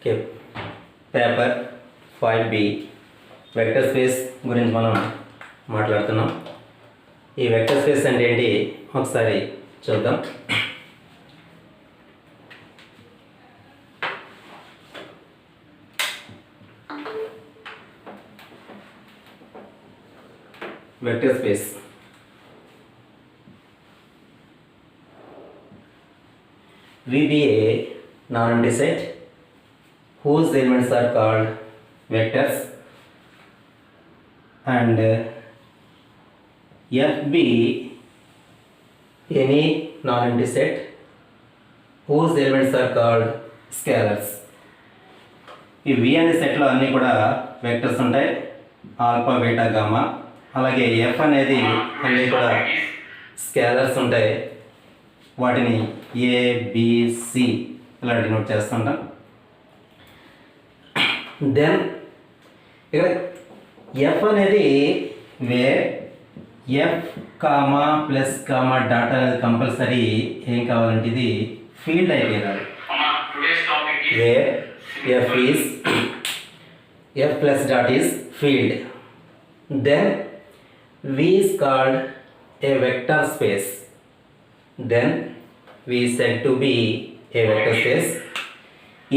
Okay, paper 5B vector space గురించి మనం మాట్లాడుతున్నాం. ఈ వెక్టర్ స్పేస్ అంటే ఏంటి ఒకసారి చూద్దాం. Vector space VBA non-empty set whose elements are called vectors, and FB any non-empty set whose elements are called scalars. ఈ V అనే సెట్లో అన్నీ కూడా వెక్టర్స్ ఉంటాయి, ఆల్ఫా బీటా గామా. అలాగే F అనేది అన్నీ కూడా స్కేలర్స్ ఉంటాయి, వాటిని ABC ఇలా డినోట్ చేస్తుంటాం. దెన్ ఇక్కడ F అనేది where F comma plus comma dot అనేది కంపల్సరీ ఏం కావాలంటే ఇది ఫీల్డ్ అయితే కాదు. Where F is F plus dot is field. Then V is called a vector space. Then V is said to be a vector space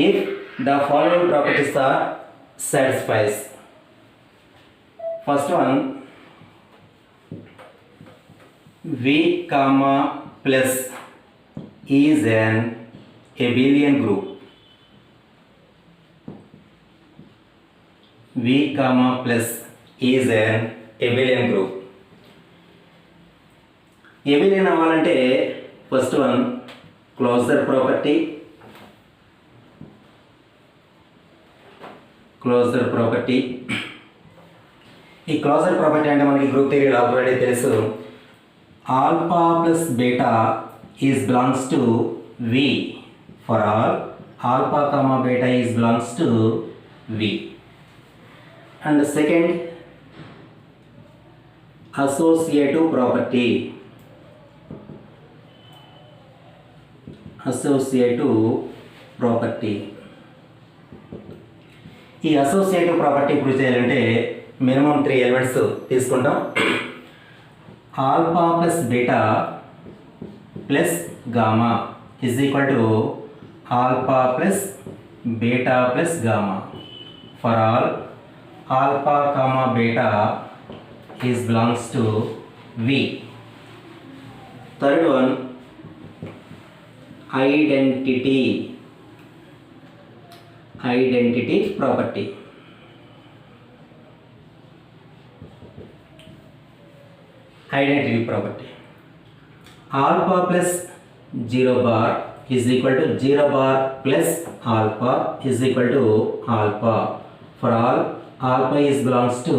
if the following properties are satisfied. First one, V comma plus is an abelian group. V comma plus is an abelian group. abelian అవ్వాలంటే first one closure property. ఈ closure property అంటే మనకి group థియరీలో already తెలుసు. Alpha plus beta is belongs to V for all alpha comma beta is belongs to V. And second associative property. ఈ associative property prove చేయాలంటే minimum 3 elements తీసుకుంటాం. Alpha plus beta plus gamma is equal to alpha plus beta plus gamma for all alpha comma beta is belongs to V. Third one identity property. Alpha plus 0 bar is equal to 0 bar plus alpha is equal to alpha for all alpha is belongs to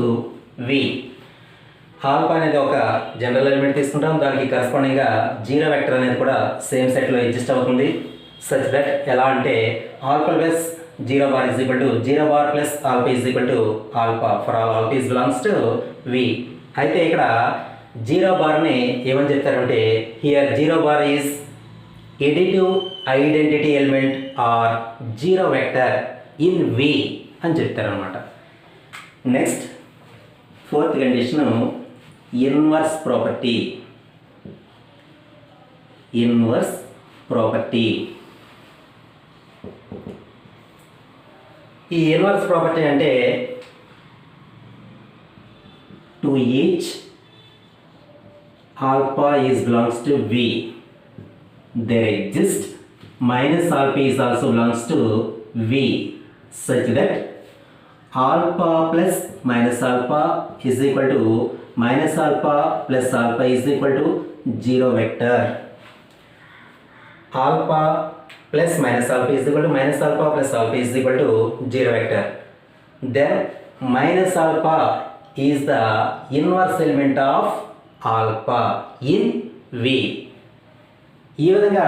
V. Alpha అనేది ఒక general element తీసుకుంటాం, దానికి కరస్పాండింగ్గా zero vector అనేది కూడా same సెట్లో exist అవుతుంది. Such that ఎలా అంటే alpha plus 0 bar is equal to 0 bar plus alpha is equal to alpha for all alpha is belongs to V. అయితే ఇక్కడ 0 బార్ని ఏమని చెప్తారంటే here 0 bar is additive identity element or zero vector in V అని చెప్తారనమాట. Next fourth condition inverse property. ఈ inverse property అంటే to each alpha is belongs to V there exists minus alpha is also belongs to V such that alpha plus minus alpha is equal to minus alpha plus alpha is equal to 0 vector. Alpha plus minus alpha is equal to minus alpha plus alpha is equal to 0 vector. Then minus alpha is the inverse element of alpha in V. ఈ విధంగా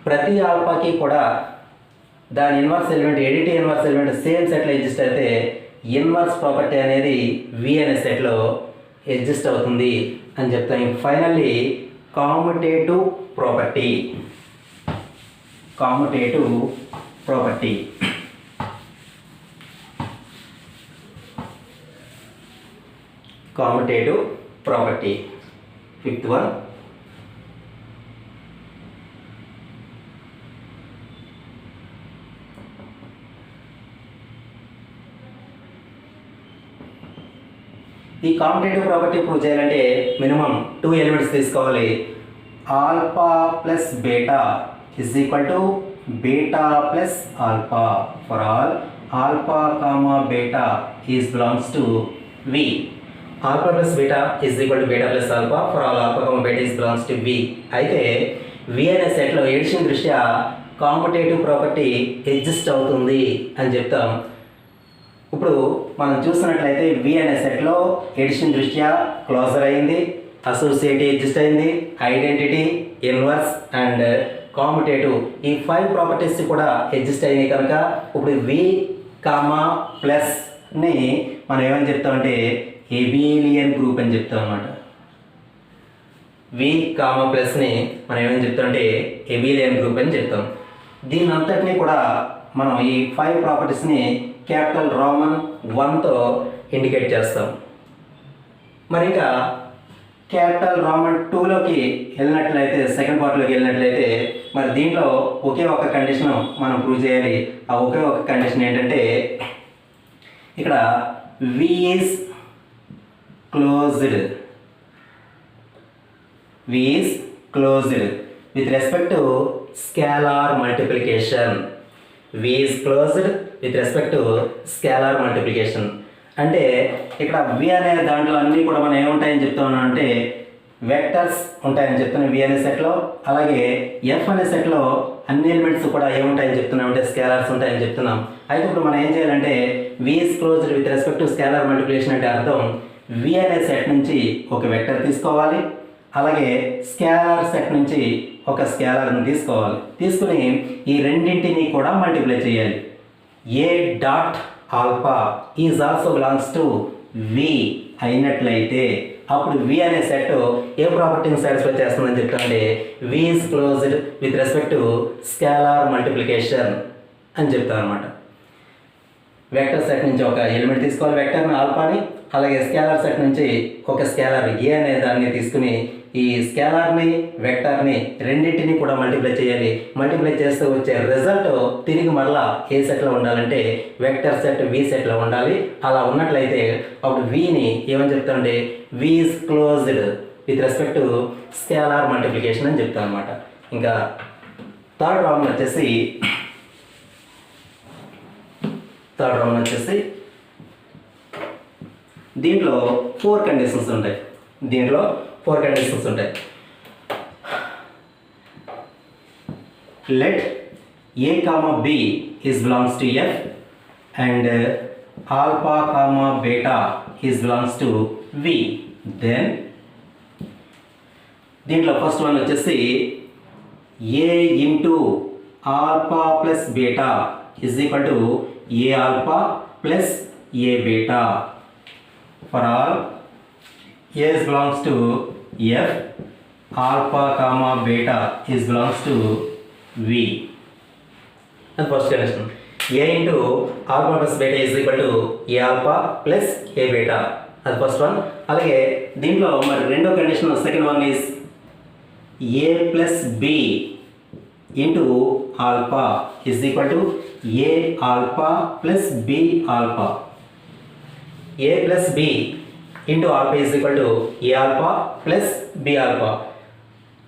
ప్రతి ఆల్ఫాకి కూడా దాని inverse element additive inverse element same సెట్లో exist అయితే inverse property అనేది V అనే సెట్లో ఎగ్జిస్ట్ అవుతుంది అని చెప్తాను. Finally commutative property commutative property. Fifth one, ఈ కాంపిటేటివ్ ప్రాపర్టీ ప్రూవ్ చేయాలంటే మినిమం 2 ఎలిమెంట్స్ తీసుకోవాలి. Alpha plus beta is equal to beta plus alpha for all alpha comma beta is belongs to V. Alpha plus beta is equal to beta plus alpha for all alpha comma beta is belongs to వి. అయితే వి అనే సెట్లో edition దృష్ట్యా competitive property exist అవుతుంది అని చెప్తాం. ఇప్పుడు మనం చూస్తున్నట్లయితే వి అనే సెట్లో ఎడిషన్ దృష్ట్యా క్లోజర్ అయింది, అసోసియేటివ్ ఎగ్జిస్ట్ అయింది, ఐడెంటిటీ, ఇన్వర్స్ అండ్ కాంపిటేటివ్ ఈ 5 ప్రాపర్టీస్ కూడా ఎగ్జిస్ట్ అయినాయి కనుక ఇప్పుడు వి కామా ప్లస్ని మనం ఏమని చెప్తామంటే ఎబిలియన్ గ్రూప్ అని చెప్తాం అన్నమాట. వి కామా ప్లస్ని మనం ఏమని చెప్తామంటే ఎబిలియన్ గ్రూప్ అని చెప్తాం. దీని అంతటినీ కూడా మనం ఈ 5 ప్రాపర్టీస్ని క్యాపిటల్ రోమన్ 1తో ఇండికేట్ చేస్తాం. మరి ఇంకా క్యాపిటల్ రోమన్ 2లోకి వెళ్ళినట్లయితే సెకండ్ పార్ట్లోకి వెళ్ళినట్లయితే మరి దీంట్లో ఒకే ఒక కండిషన్ మనం ప్రూవ్ చేయాలి. ఆ ఒకే ఒక కండిషన్ ఏంటంటే ఇక్కడ V is closed with respect to scalar multiplication. V is closed with respect to scalar multiplication. అంటే ఇక్కడ V అనే దాంట్లో అన్నీ కూడా మనం ఏముంటాయని చెప్తా ఉన్నాం అంటే వెక్టర్స్ ఉంటాయని చెప్తున్నాం V అనే సెట్లో. అలాగే F అనే సెట్లో అన్ని ఎలిమెంట్స్ కూడా ఏముంటాయని చెప్తున్నాం అంటే స్కేలార్స్ ఉంటాయని చెప్తున్నాం. అయితే ఇప్పుడు మనం ఏం చేయాలంటే V is closed with respect to scalar multiplication అంటే అర్థం V అనే సెట్ నుంచి ఒక వెక్టర్ తీసుకోవాలి, అలాగే స్కేలార్ సెట్ నుంచి ఒక స్కేలార్ని తీసుకోవాలి. తీసుకుని ఈ రెండింటిని కూడా మల్టిప్లై చేయాలి. A dot alpha is also belongs to V అయినట్లయితే అప్పుడు వి అనే సెట్ ఏ ప్రాపర్టీని సాటిస్ఫై చేస్తుందని చెప్తామంటే V is closed with respect to scalar multiplication అని చెప్తాం అనమాట. వెక్టర్ సెట్ నుంచి ఒక ఎలిమెంట్ తీసుకోవాలి వెక్టర్ని ఆల్ఫాని, అలాగే స్కేలార్ సెట్ నుంచి ఒక స్కేలార్ ఏ అనే దాన్ని తీసుకుని ఈ స్కేలార్ని వెక్టర్ని రెండింటిని కూడా మల్టిప్లై చేయాలి. మల్టిప్లై చేస్తూ వచ్చే రిజల్ట్ తిరిగి మరలా ఏ సెట్లో ఉండాలంటే వెక్టర్ సెట్ వి సెట్లో ఉండాలి. అలా ఉన్నట్లయితే అప్పుడు విని ఏమని చెప్తామంటే V is closed with respect to scalar multiplication అని చెప్తాం అనమాట. ఇంకా థర్డ్ రౌండ్ వచ్చేసి దీంట్లో 4 కండిషన్స్ ఉంటాయి. Let A comma B is belongs to F and alpha comma beta is belongs to V. Then దీంట్లో ఫస్ట్ వన్ వచ్చేసి A into alpha plus beta is equal to A alpha plus A beta. For all A is belongs to F, alpha comma beta is belongs to V. And first condition A into alpha plus beta is equal to A alpha plus A beta. That's first one. అలాగే దీంట్లో మరి రెండో condition second one is A plus B into alpha is equal to A alpha plus B alpha. A plus B into alpha is equal to A alpha plus B alpha.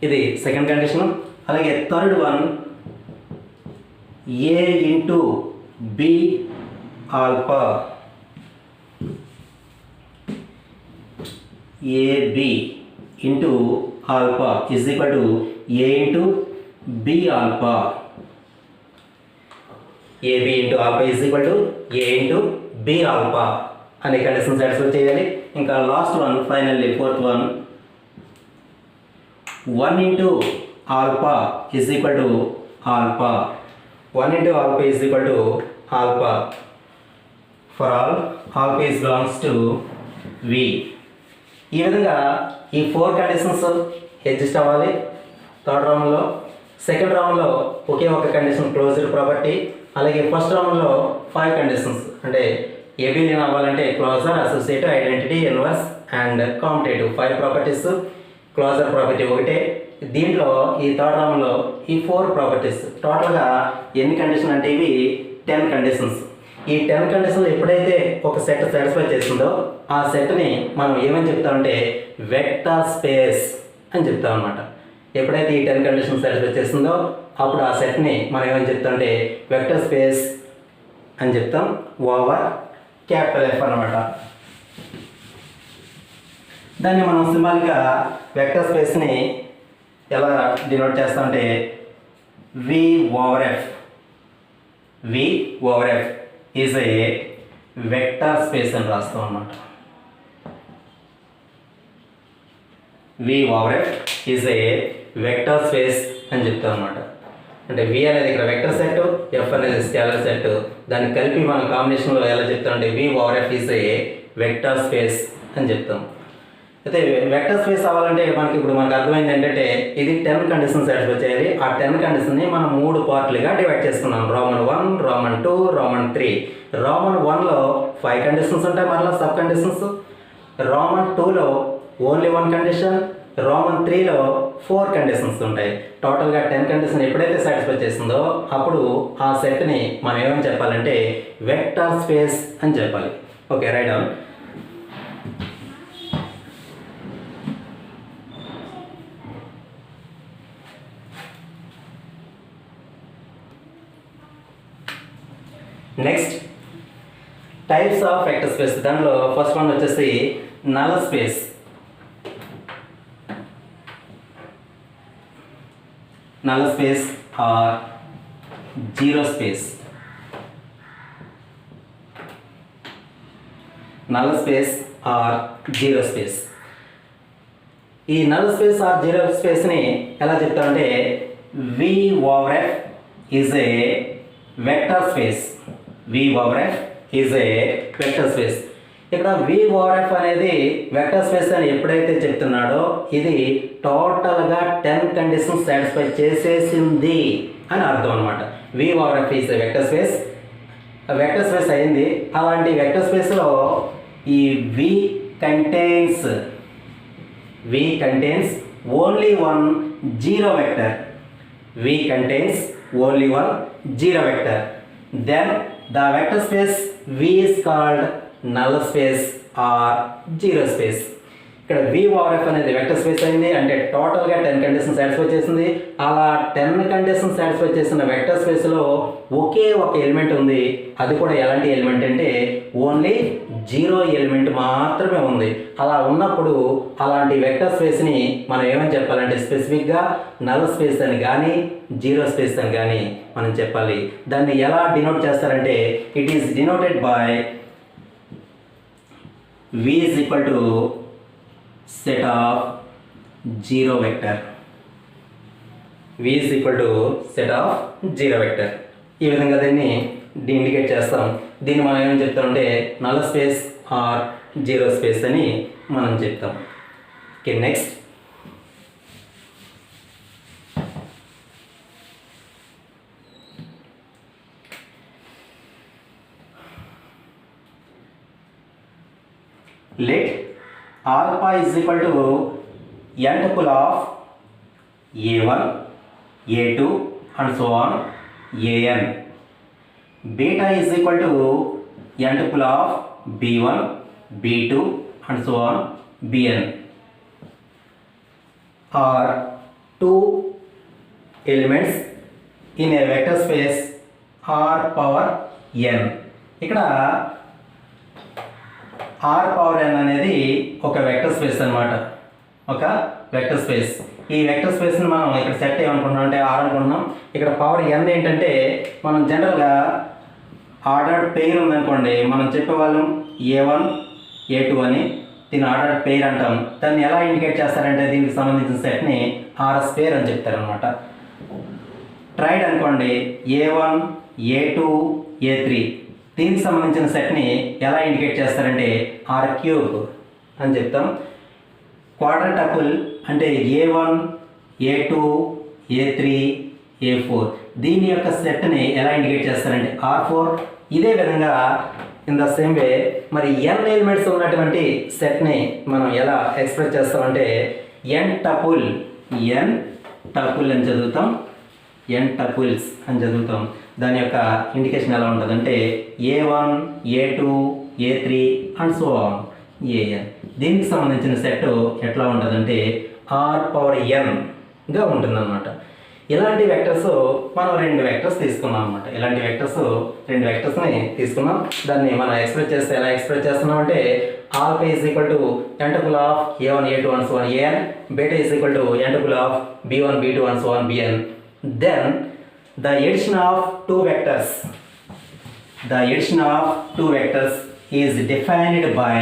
ఇది second condition. అలాగే third one A into B alpha AB into alpha is equal to A into B alpha. AB into alpha is equal to A into B alpha అనే condition satisfy చేయాలి. ఇంకా last one finally fourth one 1 into alpha is equal to alpha. 1 into alpha is equal to alpha for all alpha is belongs to V. ఈ విధంగా ఈ 4 conditions exist అవ్వాలి third రౌండ్లో. Second రౌండ్లో ఒకే ఒక కండిషన్ క్లోజ్డ్ ప్రాపర్టీ. అలాగే first రౌండ్లో 5 కండిషన్స్ అంటే ఏబిలియన్ అవ్వాలంటే closure, associative, identity, inverse and competitive 5 properties, closure property ఒకటే. దీంట్లో ఈ థర్డ్ రౌండ్లో ఈ 4 ప్రాపర్టీస్, టోటల్గా ఎన్ని కండిషన్ అంటే ఇవి 10 కండిషన్స్. ఈ 10 కండిషన్లు ఎప్పుడైతే ఒక సెట్ సాటిస్ఫై చేస్తుందో ఆ సెట్ని మనం ఏమని చెప్తామంటే వెక్టర్ స్పేస్ అని చెప్తాం అనమాట. ఎప్పుడైతే ఈ 10 కండిషన్స్ సాటిస్ఫై చేస్తుందో అప్పుడు ఆ సెట్ని మనం ఏమని చెప్తామంటే వెక్టర్ స్పేస్ అని చెప్తాం ఓవర్ క్యాపిటల్ F అనమాట. దాన్ని మనం సింబాలిక్గా వెక్టర్ స్పేస్ని ఎలా డినోట్ చేస్తామంటే V over F. V over F is a vector space అని రాస్తాం అన్నమాట. V over F is a vector space అని చెప్తాం అన్నమాట. అంటే V అనేది ఇక్కడ వెక్టర్ సెట్, F అనేది స్కేలర్ సెట్, దాన్ని కలిపి మనం కాంబినేషన్లో ఎలా చెప్తామంటే V over F is a vector space అని చెప్తాం. అయితే వెక్టర్ స్పేస్ అవ్వాలంటే మనకు అర్థమైంది ఏంటంటే ఇది 10 కండిషన్స్ సాటిస్ఫై చేయాలి. ఆ 10 కండిషన్ని మనం 3 పార్ట్లుగా డివైడ్ చేసుకున్నాం. Roman 1, Roman 2, Roman 3. రోమన్ 1లో 5 కండిషన్స్ ఉంటాయి, మరలా సబ్ కండిషన్స్. రోమన్ 2లో ఓన్లీ 1 కండిషన్, రోమన్ 3లో 4 కండిషన్స్ ఉంటాయి. టోటల్గా 10 కండిషన్ ఎప్పుడైతే సాటిస్ఫై చేస్తుందో అప్పుడు ఆ సెట్ని మనం ఏమని చెప్పాలంటే వెక్టర్ స్పేస్ అని చెప్పాలి. Okay, right down. Next types of vector space. దానిలో ఫస్ట్ వన్ వచ్చేసి null space. Null space or zero space. Null space or zero space. ఈ నల్ స్పేస్ ఆర్ జీరో స్పేస్ని ఎలా చెప్తామంటే V over F is a vector space. V over F is a vector space. ఇక్కడ V over F అనేది vector space అని ఎప్పుడైతే చెప్తున్నాడో ఇది టోటల్గా 10 కండిషన్స్ సాటిస్ఫై చేసేసింది అని అర్థం అనమాట. V over F is a vector space. Vector space అయింది. అలాంటి వెక్టర్ స్పేస్లో ఈ V contains only one zero vector. V contains only one zero vector. Then the vector space V is called null space or zero space. ఇక్కడ V over F అనేది vector space అయింది అంటే టోటల్గా 10 condition satisfy చేసింది. అలా 10 condition satisfy చేసిన vector స్పేస్లో ఒకే ఒక ఎలిమెంట్ ఉంది. అది కూడా ఎలాంటి ఎలిమెంట్ అంటే ఓన్లీ జీరో ఎలిమెంట్ మాత్రమే ఉంది. అలా ఉన్నప్పుడు అలాంటి వెక్టర్ స్పేస్ని మనం ఏమని చెప్పాలంటే స్పెసిఫిక్గా నల్ స్పేస్ అని కానీ జీరో స్పేస్ అని కానీ మనం చెప్పాలి. దాన్ని ఎలా డినోట్ చేస్తారంటే it is denoted by V is equal to set of zero vector. V is equal to set of zero vector. ఈ విధంగా దీన్ని ఇండికేట్ చేస్తాం. దీన్ని మనం ఏమని చెప్తామంటే null space or zero space అని మనం చెప్తాం. Okay, next let alpha is equal to n tuple of a1, a2 and so on an. Beta is equal to n tuple of b1, b2 and so on bn. Are two elements in a vector space r power n. ఇక్కడ r power n అనేది ఒక vector space అనమాట. ఒక vector space. ఈ vector స్పేస్ని మనం ఇక్కడ set ఏమనుకుంటున్నాం అంటే r అనుకుంటున్నాం. ఇక్కడ పవర్ n ఏంటంటే మనం జనరల్గా ఆర్డర్డ్ పెయిర్ ఉందనుకోండి, మనం చెప్పేవాళ్ళం a1 a2 అని. దీన్ని ఆర్డర్డ్ పెయిర్ అంటాం. దాన్ని ఎలా ఇండికేట్ చేస్తారంటే దీనికి సంబంధించిన సెట్ని RS పెయిర్ అని చెప్తారనమాట. ట్రైడ్ అనుకోండి a1 a2 a3, దీనికి సంబంధించిన సెట్ని ఎలా ఇండికేట్ చేస్తారంటే R³ అని చెప్తాం. క్వాడ్రాటపుల్ అంటే a1 a2 a3 a4, దీని యొక్క సెట్ని ఎలా ఇండికేట్ చేస్తారంటే R4. ఇదే విధంగా ఇన్ ద సేమ్ వే మరి n ఎలిమెంట్స్ ఉన్నటువంటి సెట్ని మనం ఎలా ఎక్స్ప్రెస్ చేస్తామంటే n టపుల్ అని చదువుతాం, n టపుల్స్ అని చదువుతాం. దాని యొక్క ఇండికేషన్ ఎలా ఉంటుంది అంటే A1 A2 A3 and so on AN. దీనికి సంబంధించిన సెట్ ఎట్లా ఉంటుందంటే R⁴n గా ఉంటుందన్నమాట. ఇలాంటి వెక్టర్స్ మనం రెండు వెక్టర్స్ తీసుకున్నాం అనమాట. ఇలాంటి వెక్టర్స్ రెండు వెక్టర్స్ని తీసుకున్నాం. దాన్ని మనం ఎక్స్ప్రెస్ చేస్తే ఎలా ఎక్స్ప్రెస్ చేస్తున్నాం అంటే alpha is equal to n tuple of A1 A2 and so on AN, beta is equal to n tuple of B1 B2 and so on BN. Then the addition of two vectors is defined by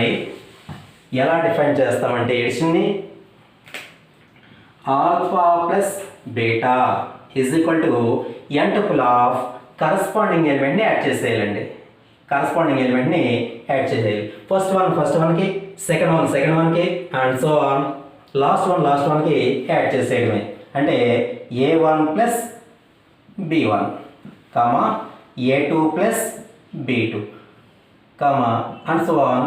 ఎలా define చేస్తామంటే ఎడిషన్ని alpha plus beta is equal to n tuple of corresponding ఎలిమెంట్ని add చేసేయాలండి. Corresponding ఎలిమెంట్ని add చేసేయాలి. First వన్కి second వన్కి and so on last వన్కి యాడ్ చేసేయడమే. అంటే A1 plus B1 comma A2 plus B2 comma and so on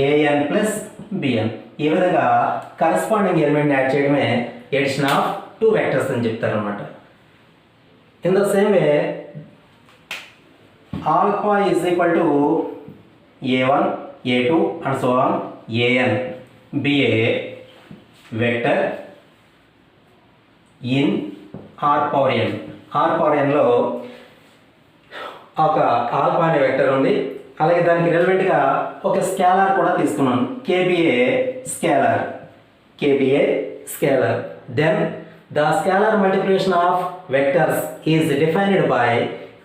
AN plus BN. ఈ విధంగా కరస్పాండింగ్ ఎలిమెంట్ని యాడ్ చేయడమే ఎడిషన్ ఆఫ్ టూ వెక్టర్స్ అని చెప్తారనమాట. In the same way alpha is equal to A1 A2 and so on AN be a vector in R⁴n. R⁴nలో ఒక alpha అనే vector ఉంది. అలాగే దానికి రిలవెంట్గా ఒక స్కేలార్ కూడా తీసుకున్నాను, KBA scalar. Then the scalar multiplication of vectors is defined by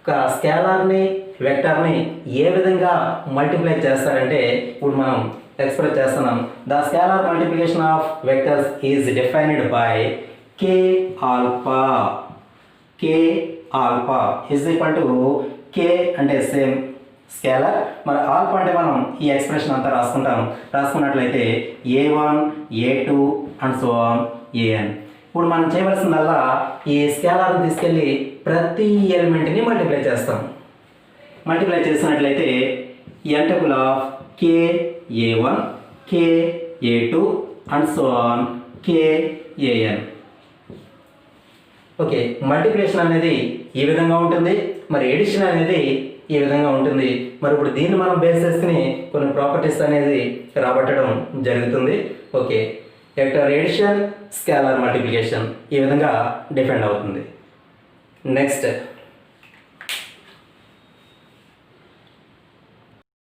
ఒక స్కేలార్ని వెక్టర్ని ఏ విధంగా మల్టిప్లై చేస్తారంటే ఇప్పుడు మనం ఎక్స్ప్రెస్ చేస్తున్నాం. The scalar multiplication of vectors is defined by K alpha is equal to K అంటే సేమ్ స్కేలర్, మరి ఆల్ఫా అంటే మనం ఈ ఎక్స్ప్రెషన్ అంతా రాసుకున్నట్లయితే A1 A2 and so on AN. ఇప్పుడు మనం చేయవలసిందల్లా ఈ స్కేలర్ని తీసుకెళ్ళి ప్రతి ఎలిమెంట్ని మల్టిప్లై చేస్తాం. మల్టిప్లై చేసినట్లయితే n tuple of KA1 KA2 and so on KAN. Okay, multiplication అనేది ఈ విధంగా ఉంటుంది, మరి ఎడిషన్ అనేది ఈ విధంగా ఉంటుంది. మరి ఇప్పుడు దీన్ని మనం బేస్ చేసుకుని కొన్ని ప్రాపర్టీస్ అనేది రాబట్టడం జరుగుతుంది. Okay, vector addition, scalar multiplication ఈ విధంగా డిఫెండ్ అవుతుంది. నెక్స్ట్